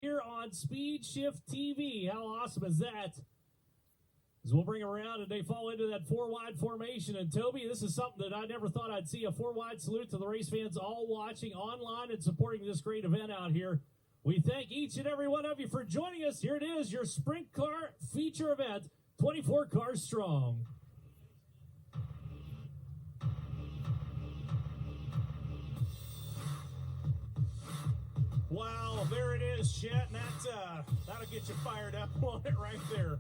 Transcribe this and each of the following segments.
here on Speed Shift TV. How awesome is that? As we'll bring them around and they fall into that four-wide formation. And Toby, this is something that I never thought I'd see, a four-wide salute to the race fans all watching online and supporting this great event out here. We thank each and every one of you for joining us. Here it is, your sprint car feature event, 24 cars strong. Wow, there it is, Chet, and that'll get you fired up on it right there.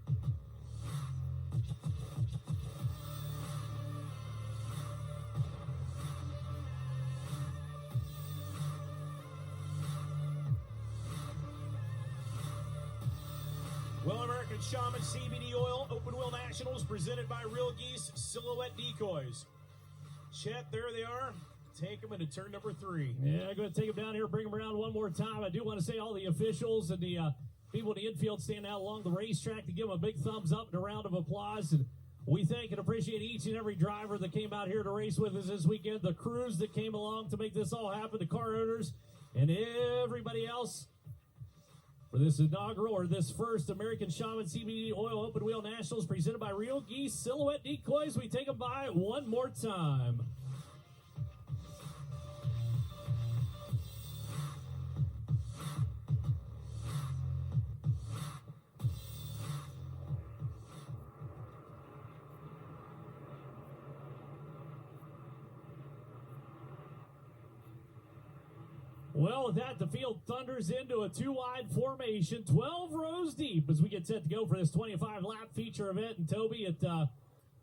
Well, American Shaman CBD Oil Open Wheel Nationals presented by Real Geese Silhouette Decoys. Chet, there they are. Take them into turn number 3. Yeah, I'm going to take them down here, bring them around one more time. I do want to say all the officials and the people in the infield standing out along the racetrack to give them a big thumbs up and a round of applause. And we thank and appreciate each and every driver that came out here to race with us this weekend, the crews that came along to make this all happen, the car owners, and everybody else for this inaugural or this first American Shaman CBD Oil Open Wheel Nationals presented by Real Geese Silhouette Decoys. We take them by one more time. Well, with that, the field thunders into a two-wide formation, 12 rows deep as we get set to go for this 25-lap feature event. And Toby,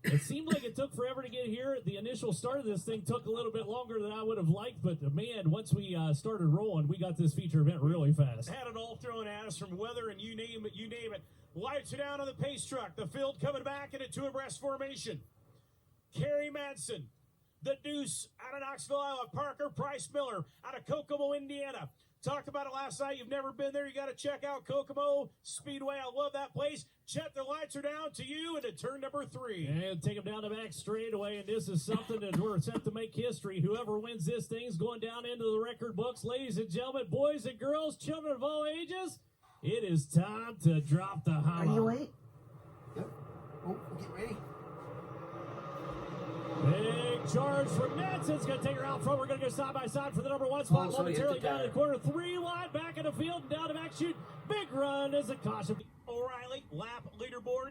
it seemed like it took forever to get here. The initial start of this thing took a little bit longer than I would have liked, but man, once we started rolling, we got this feature event really fast. Had it all thrown at us from weather and you name it. Lights are down on the pace truck. The field coming back in a two-abreast formation. Kerry Madsen. The Deuce out of Knoxville, Iowa. Parker Price Miller out of Kokomo, Indiana. Talked about it last night. You've never been there. You got to check out Kokomo Speedway. I love that place. Chet, the lights are down to you into turn number 3. And take them down the back straightaway. And this is something that we're set to make history. Whoever wins this thing is going down into the record books. Ladies and gentlemen, boys and girls, children of all ages, it is time to drop the hammer. Are you ready? Yep. Oh, get ready. Big charge from Madsen's going to take her out front. We're going to go side by side for the number 1 spot. Momentarily down in the corner. 3 wide, back in the field, and down to back shoot. Big run as a caution. O'Reilly, lap leaderboard.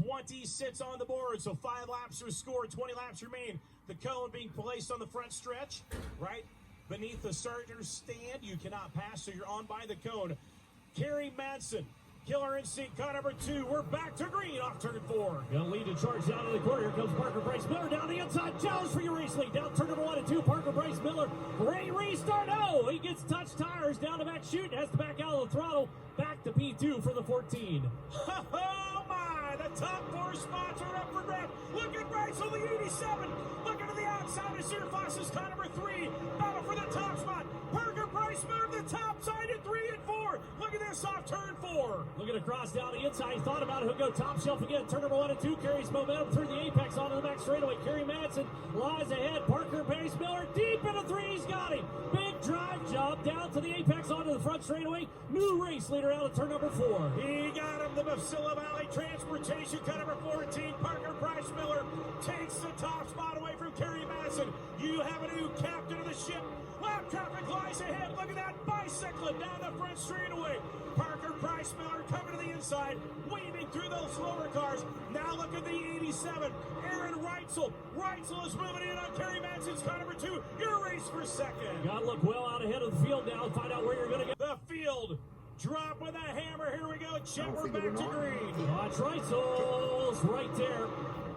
20 sits on the board, so 5 laps are scored, 20 laps remain. The cone being placed on the front stretch, right beneath the starter's stand. You cannot pass, so you're on by the cone. Kerry Madsen. Killer Instinct, car number 2. We're back to green off turn 4. Gonna lead the charge down to the corner. Here comes Parker Bryce Miller down the inside. Challenge for your race lead. Down turn number 1 and 2. Parker Bryce Miller. Great restart. Oh, he gets touched tires down to back shoot. Has to back out of the throttle. Back to P2 for the 14. Oh my! The top 4 spots are up for grabs. Look at Bryce on the 87. Looking to the outside of Sear Foss's car number 3. Battle for the top spot. Parker Bryce Miller the top side at 3 and 4. Look at this off turn 4. Looking across down the inside. He thought about it. He'll go top shelf again. Turn number 1 and 2 carries momentum through the apex onto the back straightaway. Kerry Madsen lies ahead. Parker Bryce Miller deep into 3. He's got him. Big drive job down to the apex onto the front straightaway. New race leader out of turn number 4. He got him. The Mafsilla Valley Transportation car number 14. Parker Bryce Miller takes the top spot away from Kerry Madsen. You have a new captain of the ship. Lap traffic lies ahead. Look at that bicycling down the front straightaway. Parker Bryce Miller coming to the inside, waving through those lower cars. Now look at the 87. Aaron Reitzel. Reitzel is moving in on Kerry Madsen's car number 2. Your race for second. Got to look well out ahead of the field now and find out where you're going to get. The field. Drop with a hammer. Here we go. Chet, we're back to green. Watch Reitzel's right there.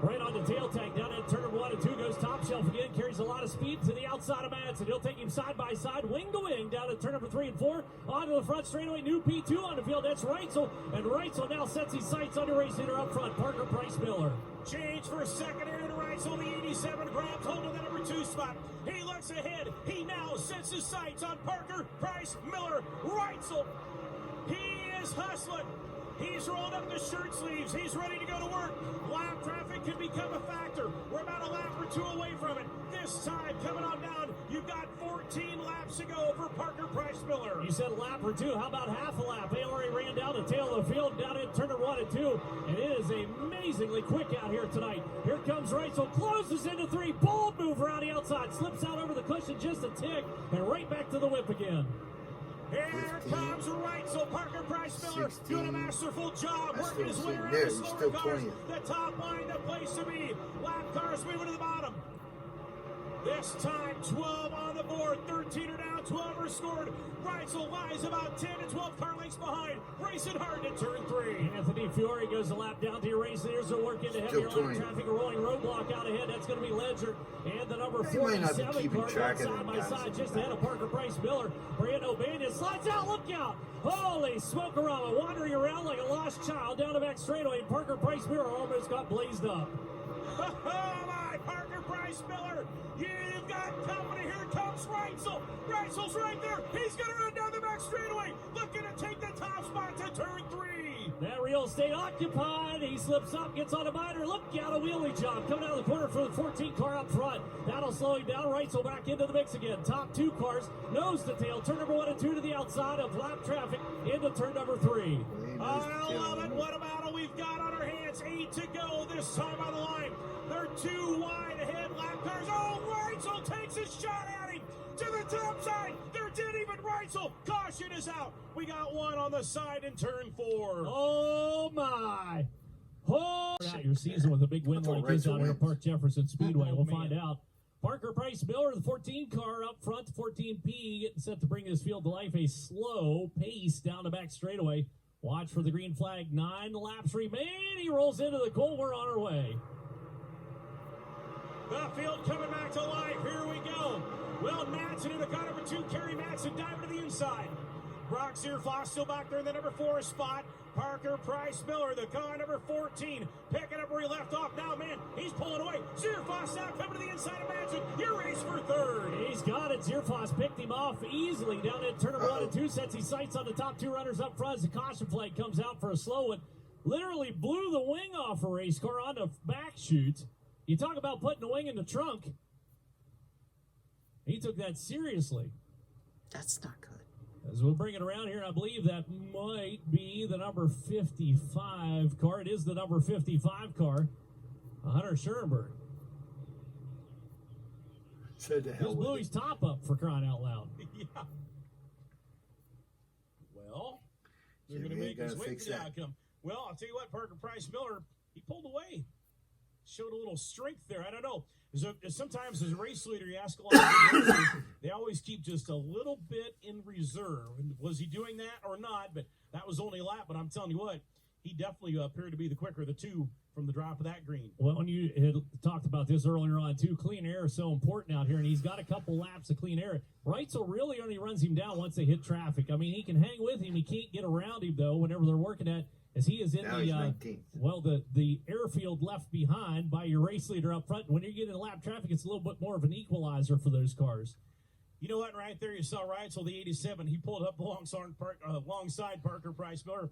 Right on the tail tank, down at turn number 1 and 2, goes top shelf again, carries a lot of speed to the outside of Madsen. He'll take him side by side, wing to wing, down at turn number 3 and 4, onto the front straightaway, new P2 on the field, that's Reitzel, and Reitzel now sets his sights on the race leader up front, Parker Price Miller. Change for second, Aaron Reitzel, the 87, grabs hold of the number 2 spot. He looks ahead, he now sets his sights on Parker Price Miller. Reitzel, he is hustling. He's rolled up the shirt sleeves. He's ready to go to work. Lap traffic can become a factor. We're about a lap or 2 away from it. This time, coming on down, you've got 14 laps laps to go for Parker Price Miller. You said a lap or two. How about half a lap? They already ran down the tail of the field, down in turn 1 and 2. And it is amazingly quick out here tonight. Here comes Reitzel, closes into 3. Bold move around the outside. Slips out over the cushion just a tick. And right back to the whip again. Here comes Reitzel. Parker Price Miller 16. doing a masterful job, That's working his still way sitting around there. the He's slower still cars. 20th. The top line, the place to be. Lap cars moving to the bottom. This time, 12 on the board, 13 are down, 12 are scored. Reitzel lies about 10 to 12 car lengths behind, racing hard to turn 3. Anthony Fiore goes a lap down to your race leaders. They're working to heavier line traffic, a rolling roadblock out ahead. That's going to be Ledger and the number They might not be 47 keeping car track of side them by guys side in the just back. ahead of Parker Price Miller. Brando Bania slides out, look out! Holy smoke-a-rama, wandering around like a lost child down the back straightaway. Parker Price Miller almost got blazed up. Oh my, Parker Price Miller, you've got company. Here comes Reitzel. Reitzel's right there. He's going to run down the back straightaway, looking to take the top spot to turn 3. That real estate occupied. He slips up, gets on a miter. Look out, a wheelie job coming out of the corner for the 14 car up front. That'll slow him down. Reitzel back into the mix again. Top 2 cars, nose to tail. Turn number 1 and 2 to the outside of lap traffic into turn number 3. I love it. What a battle we've got on our hands. 8 to go this time on the line. They're 2 wide ahead. Lap cars. Oh, Reitzel takes a shot at him to the top side. There did even Reitzel. Caution is out. We got one on the side in turn 4. Oh, my. Oh, out your season with a big win like this out here at Park Jefferson Speedway. We'll find out. Parker Price Miller, the 14 car up front, 14P, getting set to bring this field to life. A slow pace down the back straightaway. Watch for the green flag. 9 laps remain. He rolls into the goal. We're on our way. The field coming back to life. Here we go. Well, Madsen in the car number 2. Kerry Madsen diving to the inside. Brock Zierfoss still back there in the number 4 spot. Parker Price Miller, the car number 14, picking up where he left off. Now, man, he's pulling away. Zierfoss now coming to the inside of Madsen. Your race for 3rd. He's got it. Zierfoss picked him off easily down in turn number 1 and 2. Sets his sights on the top 2 runners up front as the caution flag comes out for a slow one. Literally blew the wing off a race car on the back chute. You talk about putting the wing in the trunk. He took that seriously. That's not good. As we'll bring it around here, I believe that might be the number 55 car. It is the number 55 car, Hunter Schoenberg. Said the hell Just with blew it. his top up for crying out loud. Yeah. Well, they're going to Jimmy, make gotta us wait fix for the that. outcome. Well, I'll tell you what, Parker Price Miller, he pulled away. Showed a little strength there. I don't know. Sometimes as a race leader, you ask a lot of racers, they always keep just a little bit in reserve. And was he doing that or not? But that was only a lap. But I'm telling you what, he definitely appeared to be the quicker of the 2 from the drop of that green. Well, when you had talked about this earlier on, too, clean air is so important out here, and he's got a couple laps of clean air. Reitzel really only runs him down once they hit traffic. I mean, he can hang with him. He can't get around him, though, whenever they're working at, as he is in Now he's 19th. the airfield left behind by your race leader up front. When you're getting lap traffic, it's a little bit more of an equalizer for those cars. You know what? Right there, you saw Reitzel, the 87. He pulled up alongside Parker Price Miller,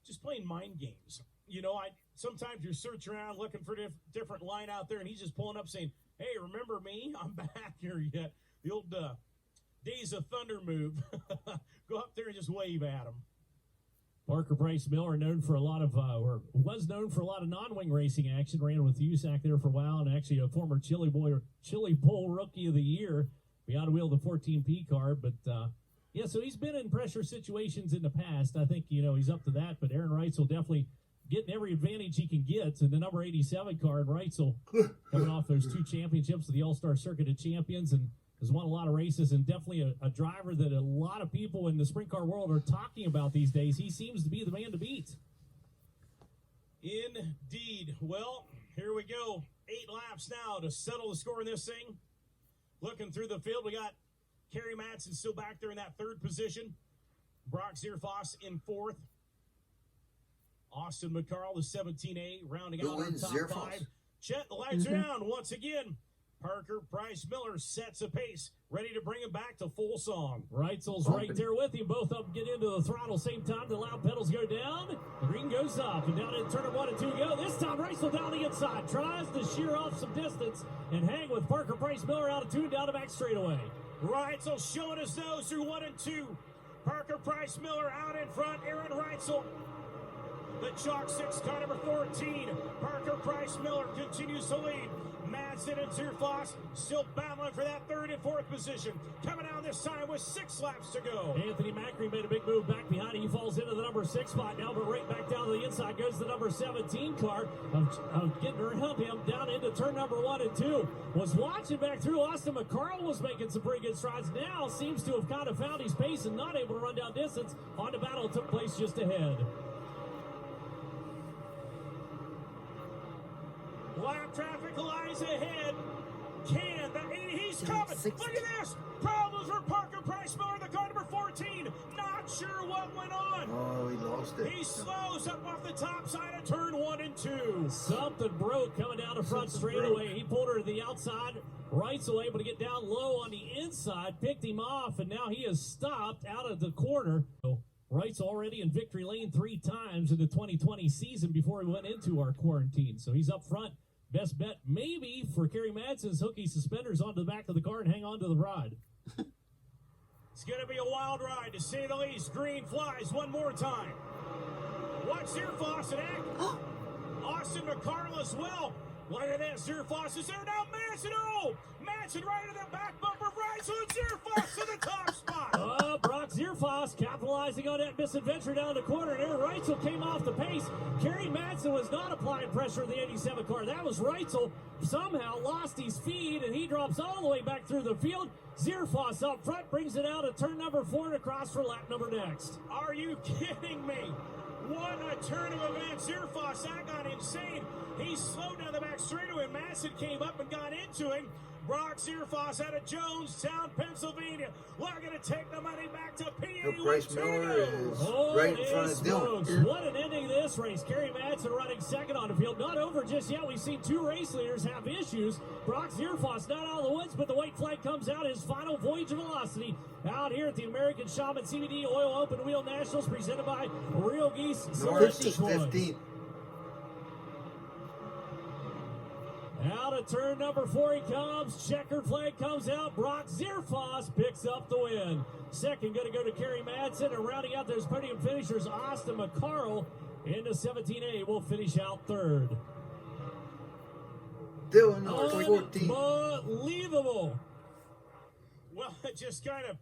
just playing mind games. You know, sometimes you search around looking for different line out there, and he's just pulling up saying, "Hey, remember me? I'm back here yet." The old Days of Thunder move. Go up there and just wave at him. Parker Price Miller known for a lot of, was known for a lot of non-wing racing action. Ran with USAC there for a while, and actually a former Chili Bowl Rookie of the Year. Beyond wheel the 14P car, but yeah, so he's been in pressure situations in the past. I think he's up to that. But Aaron Reitzel definitely getting every advantage he can get. And the number 87 car, and Reitzel coming off those 2 championships with the All-Star Circuit of Champions, and has won a lot of races, and definitely a driver that a lot of people in the sprint car world are talking about these days. He seems to be the man to beat. Indeed. Well, here we go. 8 laps now to settle the score in this thing. Looking through the field, we got Kerry Madsen still back there in that 3rd position. Brock Zierfoss in 4th. Austin McCarl, the 17A, rounding out our top 5. Chet, the lights are down once again. Parker Price Miller sets a pace, ready to bring him back to full song. Reitzel's right there with him. Both of them get into the throttle same time. The loud pedals go down. The green goes up. And down in turn 1 and 2 go. This time Reitzel down the inside. Tries to shear off some distance and hang with Parker Price Miller out of tune down the back straightaway. Reitzel showing his nose through 1 and 2. Parker Price Miller out in front. Aaron Reitzel. The chalk 6 car number 14. Parker Price Miller continues to lead. Madsen and Zerfoss still battling for that 3rd and 4th position. Coming out this time with 6 laps to go. Anthony Macri made a big move back behind. He falls into the number 6 spot now, but right back down to the inside goes the number 17 car of getting around him down into turn number 1 and 2. Was watching back through. Austin McCarl was making some pretty good strides. Now seems to have kind of found his pace and not able to run down distance. On the battle took place just ahead. Lap traffic lies ahead. He's coming. Look at this. Problems for Parker Price Miller, the car number 14. Not sure what went on. Oh, he lost it. He slows up off the top side of turn 1 and 2. Something broke coming down the front straightaway. He pulled her to the outside. Reitzel able to get down low on the inside, picked him off, and now he is stopped out of the corner. Wright's already in victory lane 3 times in the 2020 season before he went into our quarantine. So he's up front. Best bet maybe for Kerry Madsen's hooky suspenders onto the back of the car and hang on to the rod. It's going to be a wild ride, to say the least. Green flies one more time. Watch Zerfoss and act. Austin McCarl as well. Look at this. Zerfoss is there now. Madsen. Oh! Madsen right in the back bumper of Reitzel and Zerfoss to the top spot. Brock Zerfoss capitalizing on that misadventure down the corner. And Aaron Reitzel came off the pace. Kerry Madsen was not applying pressure in the 87 car. That was Reitzel. Somehow lost his feed, and he drops all the way back through the field. Zerfoss up front, brings it out at turn number 4 and across for lap number next. Are you kidding me? What a turn of events. Zerfoss, that got insane. He slowed down the back straightaway. Madsen came up and got into him. Brock Zerfoss out of Jonestown, Pennsylvania. We're going to take the money back to PA. Price Miller is right in front of Dylan. What an ending to this race. Kerry Madsen running second on the field. Not over just yet. We've seen 2 race leaders have issues. Brock Zerfoss not out of the woods, but the white flag comes out. His final voyage of velocity out here at the American Shaman CBD Oil Open Wheel Nationals presented by Real Geese. 15th. Out of turn number 4 he comes. Checkered flag comes out. Brock Zerfoss picks up the win. Second going to go to Kerry Madsen. And rounding out those podium finishers, Austin McCarl into 17A will finish out 3rd. Dylan, 14. Unbelievable. Well, it just kind of